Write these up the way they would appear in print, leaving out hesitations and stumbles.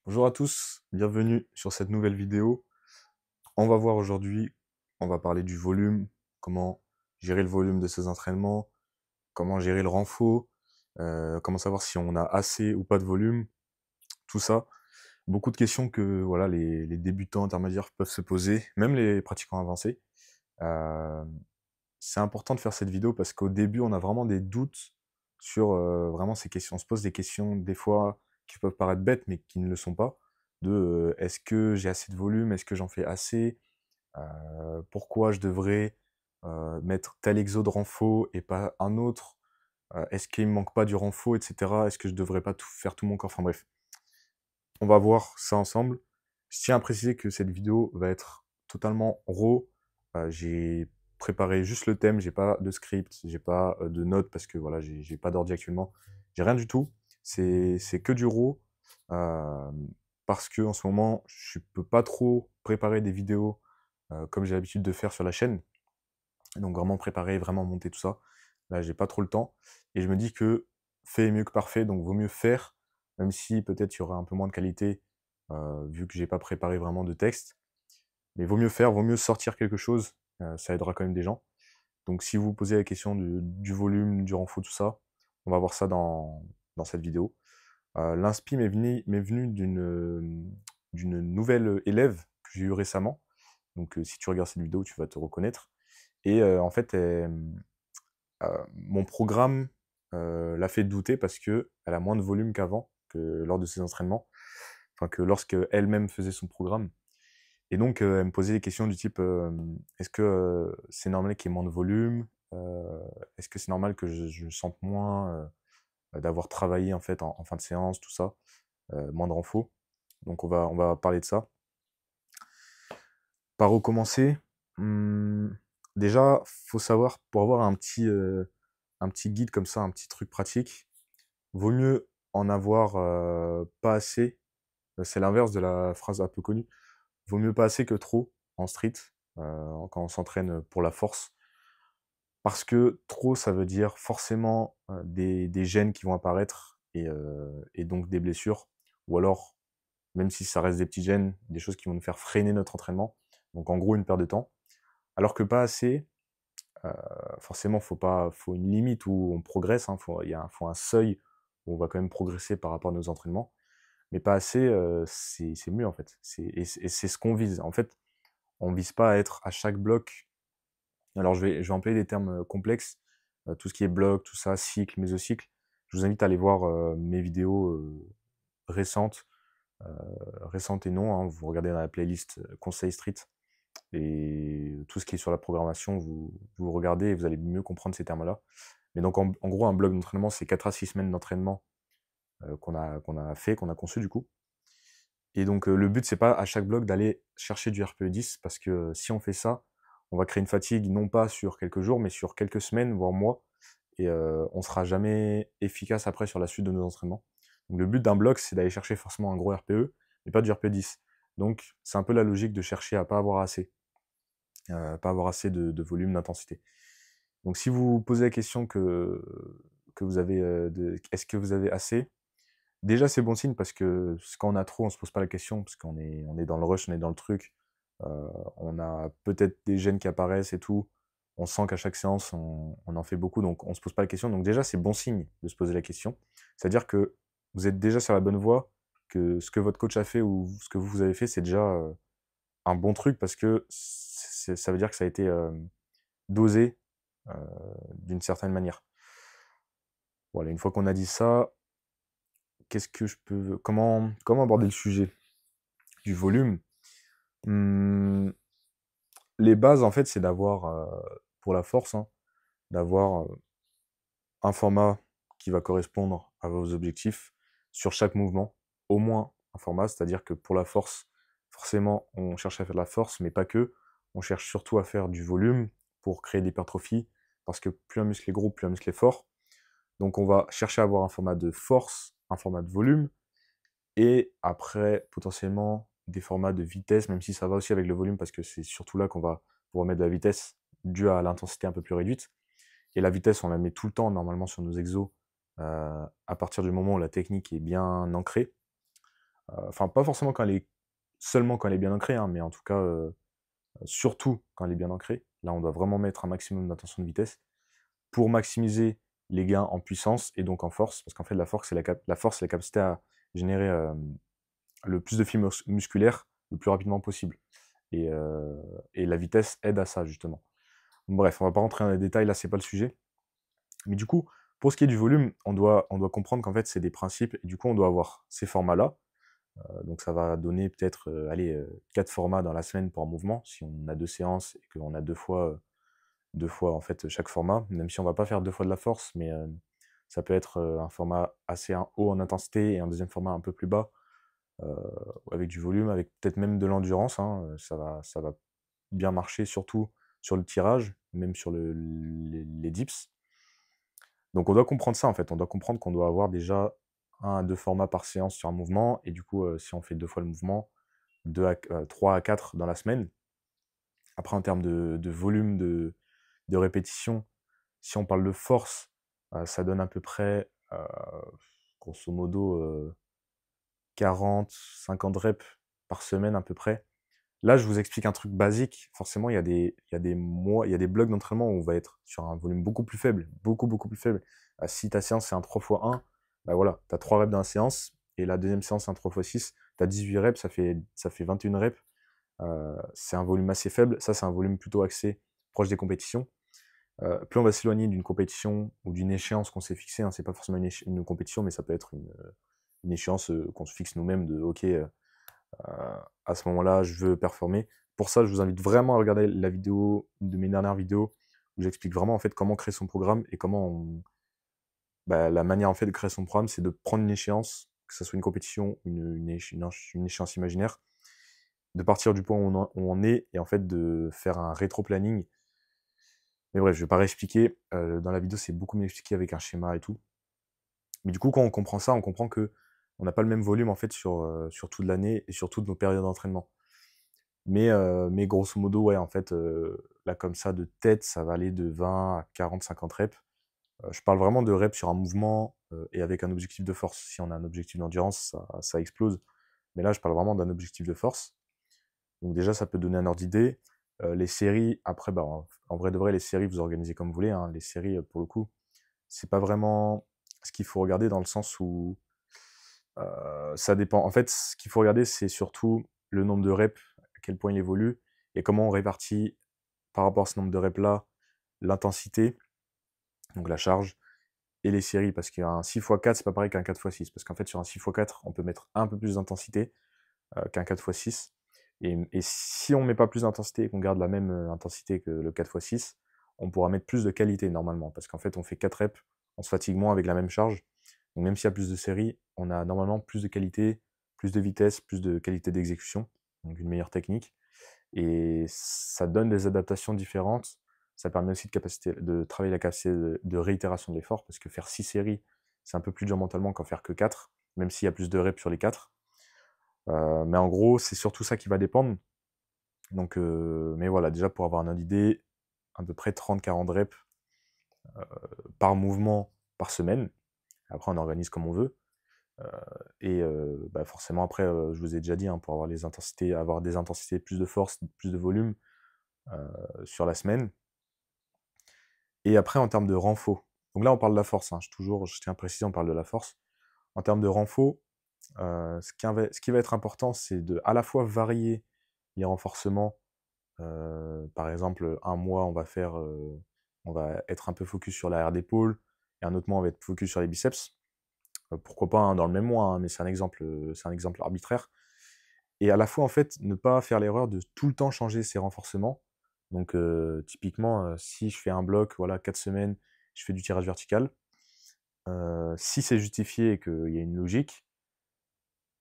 Bonjour à tous, bienvenue sur cette nouvelle vidéo. On va voir aujourd'hui, on va parler du volume, comment gérer le volume de ses entraînements, comment gérer le renfort, comment savoir si on a assez ou pas de volume, tout ça. Beaucoup de questions que voilà, les débutants intermédiaires peuvent se poser, même les pratiquants avancés. Euh, c'est important de faire cette vidéo parce qu'au début, on a vraiment des doutes sur vraiment ces questions. On se pose des questions, des fois, qui peuvent paraître bêtes, mais qui ne le sont pas. De est-ce que j'ai assez de volume? Est-ce que j'en fais assez? Pourquoi je devrais mettre tel exo de renfo et pas un autre? Est-ce qu'il me manque pas du renfo, etc. Est-ce que je devrais pas tout faire tout mon corps? Enfin bref, on va voir ça ensemble. Je tiens à préciser que cette vidéo va être totalement raw. J'ai préparé juste le thème, j'ai pas de script, j'ai pas de notes parce que voilà, j'ai pas d'ordi actuellement. J'ai rien du tout. C'est que du raw. euh, Parce que en ce moment, je peux pas trop préparer des vidéos comme j'ai l'habitude de faire sur la chaîne. Donc vraiment préparer, vraiment monter tout ça. Là, j'ai pas trop le temps. Et je me dis que fait est mieux que parfait, donc vaut mieux faire, même si peut-être il y aura un peu moins de qualité, vu que j'ai pas préparé vraiment de texte. Mais vaut mieux faire, vaut mieux sortir quelque chose, ça aidera quand même des gens. Donc si vous vous posez la question du volume, du renfort, tout ça, on va voir ça dans cette vidéo. L'inspi m'est venu d'une nouvelle élève que j'ai eue récemment. Donc si tu regardes cette vidéo, tu vas te reconnaître. Et en fait, mon programme l'a fait douter parce que elle a moins de volume qu'avant, que lors de ses entraînements, enfin que lorsque elle-même faisait son programme. Et donc, elle me posait des questions du type est-ce que c'est normal qu'il y ait moins de volume? Est-ce que c'est normal que je sente moins d'avoir travaillé en fait en fin de séance, tout ça, moins de renfo. Donc, on va parler de ça. Par où commencer? Hum, Déjà, faut savoir, pour avoir un petit guide comme ça, un petit truc pratique, vaut mieux en avoir pas assez. C'est l'inverse de la phrase un peu connue. Vaut mieux pas assez que trop en street, quand on s'entraîne pour la force. Parce que trop, ça veut dire forcément des gènes qui vont apparaître et donc des blessures. Ou alors, même si ça reste des petits gènes, des choses qui vont nous faire freiner notre entraînement. Donc en gros, une perte de temps. Alors que pas assez, forcément, faut une limite où on progresse. Faut un seuil où on va quand même progresser par rapport à nos entraînements. Mais pas assez, c'est mieux en fait. Et c'est ce qu'on vise. En fait, on vise pas à être à chaque bloc. Alors je vais employer des termes complexes, tout ce qui est bloc, tout ça, cycle, mésocycle. Je vous invite à aller voir mes vidéos récentes, euh, récentes et non. Hein. Vous regardez dans la playlist Conseil Street et tout ce qui est sur la programmation, vous regardez et vous allez mieux comprendre ces termes-là. Mais donc en gros, un bloc d'entraînement, c'est 4 à 6 semaines d'entraînement qu'on a fait, qu'on a conçu du coup. Et donc, le but, c'est pas à chaque bloc d'aller chercher du RPE 10 parce que si on fait ça, on va créer une fatigue non pas sur quelques jours, mais sur quelques semaines, voire mois. Et on sera jamais efficace après sur la suite de nos entraînements. Donc, le but d'un bloc, c'est d'aller chercher forcément un gros RPE, mais pas du RPE 10. Donc, c'est un peu la logique de chercher à pas avoir assez, pas avoir assez de volume, d'intensité. Donc, si vous vous posez la question que vous avez, est-ce que vous avez assez? Déjà, c'est bon signe parce que quand on a trop, on se pose pas la question parce qu'on est dans le rush, on est dans le truc. On a peut-être des gènes qui apparaissent et tout. On sent qu'à chaque séance, on en fait beaucoup, donc on se pose pas la question. Donc déjà, c'est bon signe de se poser la question. C'est-à-dire que vous êtes déjà sur la bonne voie, que ce que votre coach a fait ou ce que vous avez fait, c'est déjà un bon truc parce que ça veut dire que ça a été dosé euh, d'une certaine manière. Voilà, une fois qu'on a dit ça, comment aborder le sujet du volume? Mmh, les bases, en fait, c'est d'avoir, pour la force, hein, d'avoir, un format qui va correspondre à vos objectifs sur chaque mouvement. Au moins un format, c'est-à-dire que pour la force, forcément, on cherche à faire de la force, mais pas que. On cherche surtout à faire du volume pour créer de l'hypertrophie, parce que plus un muscle est gros, plus un muscle est fort. Donc on va chercher à avoir un format de force, un format de volume, et après, potentiellement, des formats de vitesse, même si ça va aussi avec le volume, parce que c'est surtout là qu'on va pouvoir mettre de la vitesse due à l'intensité un peu plus réduite. Et la vitesse, on la met tout le temps, normalement, sur nos exos, à partir du moment où la technique est bien ancrée. Enfin, pas forcément seulement quand elle est bien ancrée, hein, mais en tout cas, surtout quand elle est bien ancrée. Là, on doit vraiment mettre un maximum d'intention de vitesse pour maximiser les gains en puissance et donc en force, parce qu'en fait, la force, c'est la capacité à générer le plus de fibres musculaires le plus rapidement possible. Et, euh, et la vitesse aide à ça, justement. Bref, on va pas rentrer dans les détails, là, c'est pas le sujet. Mais du coup, pour ce qui est du volume, on doit comprendre qu'en fait, c'est des principes, et du coup, on doit avoir ces formats-là. Donc ça va donner peut-être, allez, 4 formats dans la semaine pour un mouvement, si on a 2 séances et qu'on a 2 fois, en fait, chaque format. Même si on va pas faire 2 fois de la force, mais ça peut être, un format assez haut en intensité et un deuxième format un peu plus bas, heu, avec du volume, avec peut-être même de l'endurance, hein, ça va bien marcher, surtout sur le tirage, même sur les dips. Donc on doit comprendre ça, en fait. On doit comprendre qu'on doit avoir déjà 1 à 2 formats par séance sur un mouvement et du coup, si on fait 2 fois le mouvement, 3 à 4 dans la semaine. Après en termes de volume de répétition, si on parle de force, ça donne à peu près, grosso modo, 40-50 reps par semaine à peu près. Là, je vous explique un truc basique. Forcément, il y a des blocs d'entraînement où on va être sur un volume beaucoup plus faible, beaucoup, beaucoup plus faible. Si ta séance, c'est un 3x1, bah voilà, tu as 3 reps dans la séance, et la deuxième séance, c'est un 3x6, tu as 18 reps, ça fait 21 reps. C'est un volume assez faible. Ça, c'est un volume plutôt axé proche des compétitions. Plus on va s'éloigner d'une compétition ou d'une échéance qu'on s'est fixée, hein, c'est pas forcément une compétition, mais ça peut être une échéance qu'on se fixe nous-mêmes de OK, à ce moment-là, je veux performer. Pour ça, je vous invite vraiment à regarder la vidéo, une de mes dernières vidéos, où j'explique vraiment en fait comment créer son programme et la manière en fait de créer son programme, c'est de prendre une échéance, que ce soit une compétition, une échéance imaginaire, de partir du point où on est et en fait de faire un rétro-planning. Mais bref, je vais pas réexpliquer. Dans la vidéo, c'est beaucoup mieux expliqué avec un schéma et tout. Mais du coup, quand on comprend ça, on comprend que on n'a pas le même volume en fait sur toute l'année et sur toutes nos périodes d'entraînement. Mais grosso modo, ouais, en fait, là, comme ça, de tête, ça va aller de 20 à 40-50 reps. Je parle vraiment de reps sur un mouvement et avec un objectif de force. Si on a un objectif d'endurance, ça explose. Mais là, je parle vraiment d'un objectif de force. Donc déjà, ça peut donner un ordre d'idée. Les séries, après, bah, en vrai de vrai, les séries, vous organisez comme vous voulez, hein. Les séries, pour le coup, c'est pas vraiment ce qu'il faut regarder dans le sens où ça dépend. En fait, ce qu'il faut regarder, c'est surtout le nombre de reps, à quel point il évolue, et comment on répartit par rapport à ce nombre de reps-là, l'intensité, donc la charge, et les séries. Parce qu'un 6x4, c'est pas pareil qu'un 4x6. Parce qu'en fait, sur un 6x4, on peut mettre un peu plus d'intensité qu'un 4x6. Et si on met pas plus d'intensité et qu'on garde la même intensité que le 4x6, on pourra mettre plus de qualité normalement. Parce qu'en fait, on fait 4 reps, on se fatigue moins avec la même charge. Donc même s'il y a plus de séries, on a normalement plus de qualité, plus de vitesse, plus de qualité d'exécution, donc une meilleure technique. Et ça donne des adaptations différentes. Ça permet aussi de travailler la capacité de réitération de l'effort, parce que faire 6 séries, c'est un peu plus dur mentalement qu'en faire que 4, même s'il y a plus de reps sur les 4. Mais en gros, c'est surtout ça qui va dépendre. Donc, mais voilà, déjà pour avoir une ordre d'idée, à peu près 30-40 reps par mouvement par semaine. Après, on organise comme on veut. Forcément, après, je vous ai déjà dit, hein, pour avoir des intensités, plus de force, plus de volume sur la semaine. Et après, en termes de renfort. Donc là, on parle de la force, hein, je tiens à préciser, on parle de la force. En termes de renfort, ce qui va être important, c'est de à la fois varier les renforcements. Par exemple, un mois, on va être un peu focus sur l'arrière d'épaule, et un autre mois, on va être focus sur les biceps. Pourquoi pas, hein, dans le même mois, hein, mais c'est un exemple arbitraire. Et à la fois, en fait, ne pas faire l'erreur de tout le temps changer ses renforcements. Donc, typiquement, si je fais un bloc, voilà, 4 semaines, je fais du tirage vertical. Si c'est justifié et qu'il y a une logique,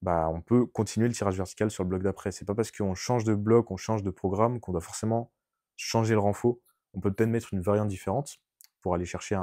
bah, on peut continuer le tirage vertical sur le bloc d'après. C'est pas parce qu'on change de bloc, on change de programme qu'on doit forcément changer le renfort. On peut peut-être mettre une variante différente pour aller chercher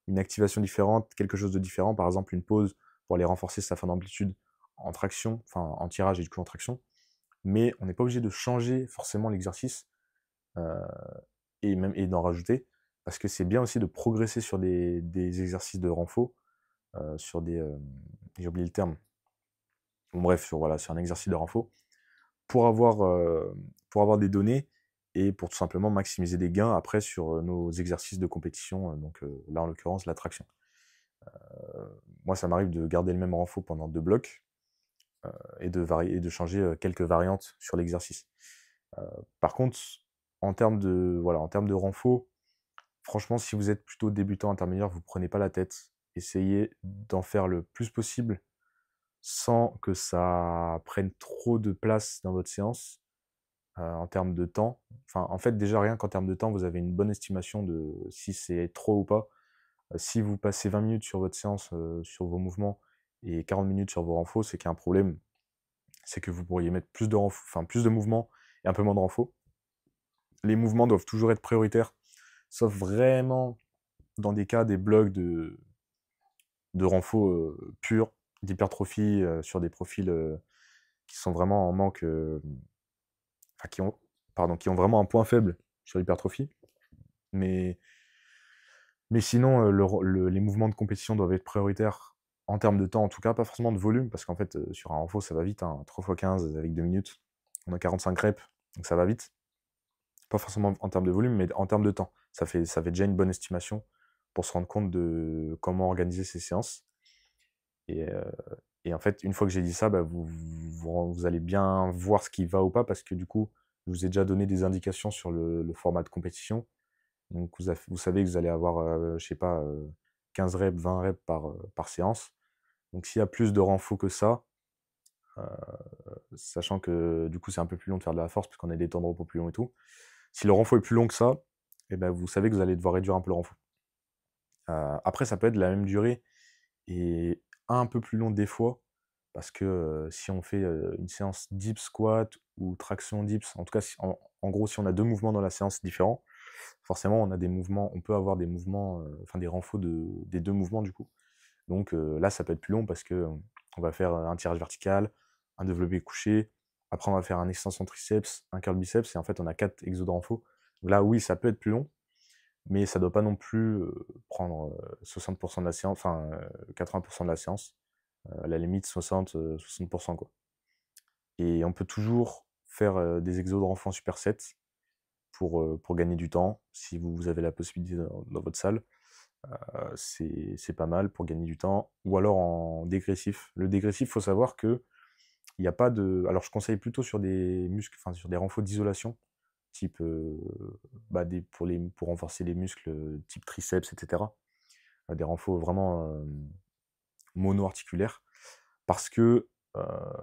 une activation différente, quelque chose de différent, par exemple une pause pour aller renforcer sa fin d'amplitude en traction, enfin en tirage et du coup en traction. Mais on n'est pas obligé de changer forcément l'exercice euh, et d'en rajouter, parce que c'est bien aussi de progresser sur des exercices de renfort, sur des... j'ai oublié le terme. bon, bref, voilà, sur un exercice de renfo, pour avoir des données et pour tout simplement maximiser des gains après sur nos exercices de compétition, donc là en l'occurrence la traction. Moi ça m'arrive de garder le même renfo pendant 2 blocs et de changer quelques variantes sur l'exercice. Par contre, en termes de renfo, franchement, si vous êtes plutôt débutant intermédiaire, vous prenez pas la tête. Essayez d'en faire le plus possible sans que ça prenne trop de place dans votre séance en termes de temps. Enfin, en fait, déjà rien qu'en termes de temps, vous avez une bonne estimation de si c'est trop ou pas. Si vous passez 20 minutes sur votre séance, sur vos mouvements et 40 minutes sur vos renfos, c'est qu'il y a un problème. C'est que vous pourriez mettre plus de mouvements et un peu moins de renfos. Les mouvements doivent toujours être prioritaires, sauf vraiment dans des blocs de renfo purs, d'hypertrophie sur des profils qui sont vraiment en manque, enfin qui ont vraiment un point faible sur l'hypertrophie. Mais, mais sinon, les mouvements de compétition doivent être prioritaires en termes de temps, en tout cas, pas forcément de volume, parce qu'en fait, sur un renfo, ça va vite, hein, 3x15 avec 2 minutes, on a 45 reps, donc ça va vite. Pas forcément en termes de volume, mais en termes de temps. Ça fait déjà une bonne estimation pour se rendre compte de comment organiser ces séances. Et, euh, et en fait, une fois que j'ai dit ça, bah, vous allez bien voir ce qui va ou pas, parce que du coup, je vous ai déjà donné des indications sur le format de compétition. Donc vous savez que vous allez avoir, je sais pas, 15 reps, 20 reps par séance. Donc s'il y a plus de renfo que ça, euh, sachant que du coup c'est un peu plus long de faire de la force, parce qu'on a des temps de repos plus longs et tout, si le renfo est plus long que ça, eh ben, vous savez que vous allez devoir réduire un peu le renfo. Après, ça peut être de la même durée et un peu plus long des fois, parce que si on fait une séance dips squat ou traction dips, en tout cas, en gros, si on a 2 mouvements dans la séance différents, forcément, on peut avoir des mouvements, enfin des renfos des 2 mouvements du coup. Donc là, ça peut être plus long parce que on va faire un tirage vertical, un développé couché, après on va faire un extension triceps, un curl biceps, et en fait on a 4 exos de renfo. Donc là, oui, ça peut être plus long, mais ça doit pas non plus prendre 60% de la séance, enfin 80% de la séance, à la limite 60%, quoi. Et on peut toujours faire des exos de renfort en superset pour gagner du temps, si vous avez la possibilité dans votre salle. C'est pas mal pour gagner du temps. Ou alors en dégressif. Le dégressif, il faut savoir que il n'y a pas de. Alors je conseille plutôt sur des muscles, enfin sur des renforts d'isolation, type bah, pour renforcer les muscles type triceps, etc. Des renforts vraiment mono-articulaires. Parce que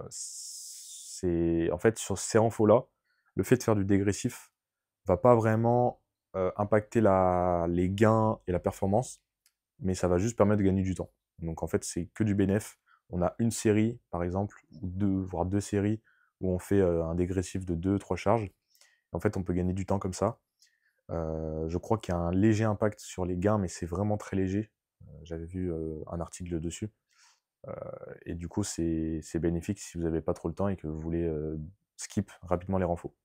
c'est. En fait, sur ces renforts-là, le fait de faire du dégressif va pas vraiment impacter les gains et la performance, mais ça va juste permettre de gagner du temps. Donc en fait, c'est que du bénéf. On a une série, par exemple, ou deux, voire 2 séries, où on fait un dégressif de 2-3 charges. En fait, on peut gagner du temps comme ça. Je crois qu'il y a un léger impact sur les gains, mais c'est vraiment très léger. J'avais vu un article dessus. Et du coup, c'est bénéfique si vous n'avez pas trop le temps et que vous voulez skip rapidement les renfos.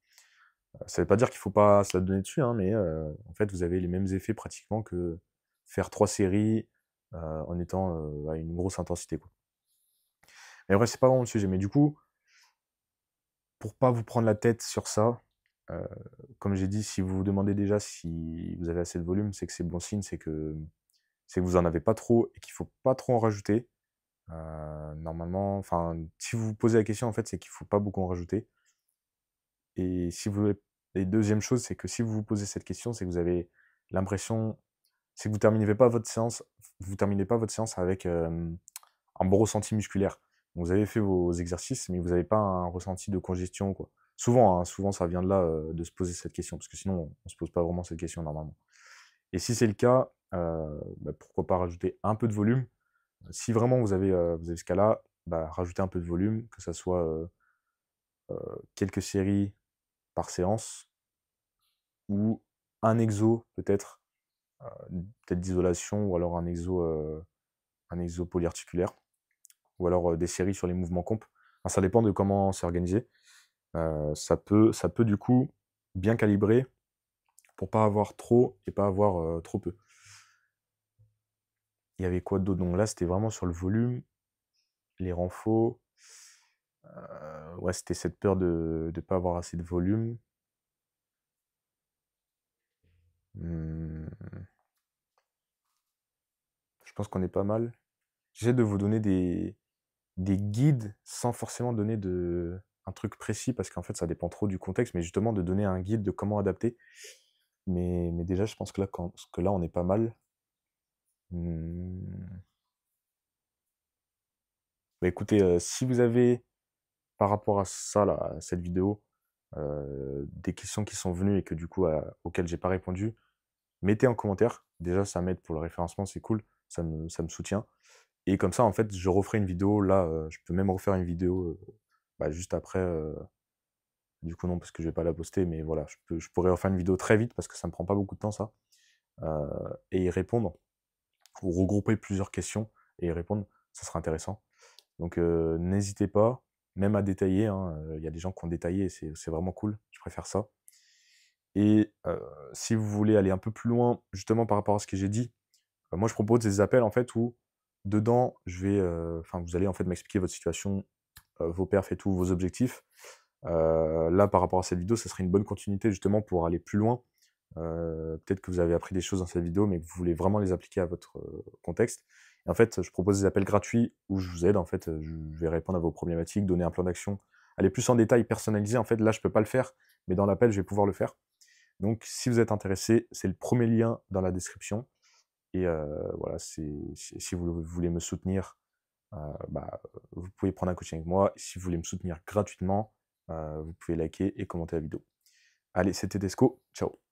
Ça ne veut pas dire qu'il ne faut pas se la donner dessus, hein, mais en fait, vous avez les mêmes effets pratiquement que faire 3 séries en étant à une grosse intensité, quoi. Mais bref, c'est pas vraiment le sujet. Mais du coup, pour pas vous prendre la tête sur ça, euh, comme j'ai dit, si vous vous demandez déjà si vous avez assez de volume, c'est que c'est bon signe, c'est que vous en avez pas trop et qu'il faut pas trop en rajouter. Normalement, enfin, si vous vous posez la question, en fait, c'est qu'il faut pas beaucoup en rajouter. Et si vous et deuxième chose, c'est que si vous vous posez cette question, c'est que vous avez l'impression, c'est que vous terminez pas votre séance avec un bon ressenti musculaire. Donc, vous avez fait vos exercices, mais vous n'avez pas un ressenti de congestion, quoi. Souvent, hein, souvent ça vient de là, de se poser cette question, parce que sinon, on ne se pose pas vraiment cette question normalement. Et si c'est le cas, bah, pourquoi pas rajouter un peu de volume. Si vraiment vous avez ce cas-là, bah, rajoutez un peu de volume, que ça soit quelques séries par séance, ou un exo peut-être, peut-être d'isolation, ou alors un exo polyarticulaire, ou alors des séries sur les mouvements comp. Enfin, ça dépend de comment c'est organisé. Ça peut du coup bien calibrer pour pas avoir trop et pas avoir trop peu. Il y avait quoi d'autre? Donc là, c'était vraiment sur le volume, les renfos. Ouais, c'était cette peur de pas avoir assez de volume. Mmh, je pense qu'on est pas mal. J'essaie de vous donner des guides sans forcément donner un truc précis parce qu'en fait, ça dépend trop du contexte, mais justement de donner un guide de comment adapter. Mais déjà, je pense que là, on est pas mal. Mmh, bah, écoutez, si vous avez, par rapport à ça là, à cette vidéo, des questions qui sont venues et que du coup, auxquelles j'ai pas répondu, mettez en commentaire. Déjà, ça m'aide pour le référencement, c'est cool, ça me soutient et comme ça, en fait, je referai une vidéo là, je peux même refaire une vidéo, bah, juste après, du coup non, parce que je vais pas la poster, mais voilà, je pourrais refaire une vidéo très vite parce que ça me prend pas beaucoup de temps ça, et y répondre ou regrouper plusieurs questions et y répondre, ça sera intéressant. Donc n'hésitez pas, même à détailler, hein, il y a des gens qui ont détaillé et c'est vraiment cool, je préfère ça. Et si vous voulez aller un peu plus loin, justement par rapport à ce que j'ai dit, moi je propose des appels en fait où dedans je vais, enfin vous allez en fait m'expliquer votre situation, vos perfs et tout, vos objectifs. Là par rapport à cette vidéo, ça serait une bonne continuité justement pour aller plus loin. Peut-être que vous avez appris des choses dans cette vidéo, mais que vous voulez vraiment les appliquer à votre contexte. Et en fait, je propose des appels gratuits où je vous aide. En fait, je vais répondre à vos problématiques, donner un plan d'action, aller plus en détail, personnalisé. En fait, là, je peux pas le faire, mais dans l'appel, je vais pouvoir le faire. Donc, si vous êtes intéressé, c'est le premier lien dans la description. Et voilà, si vous voulez me soutenir, bah, vous pouvez prendre un coaching avec moi. Si vous voulez me soutenir gratuitement, vous pouvez liker et commenter la vidéo. Allez, c'était Desco. Ciao.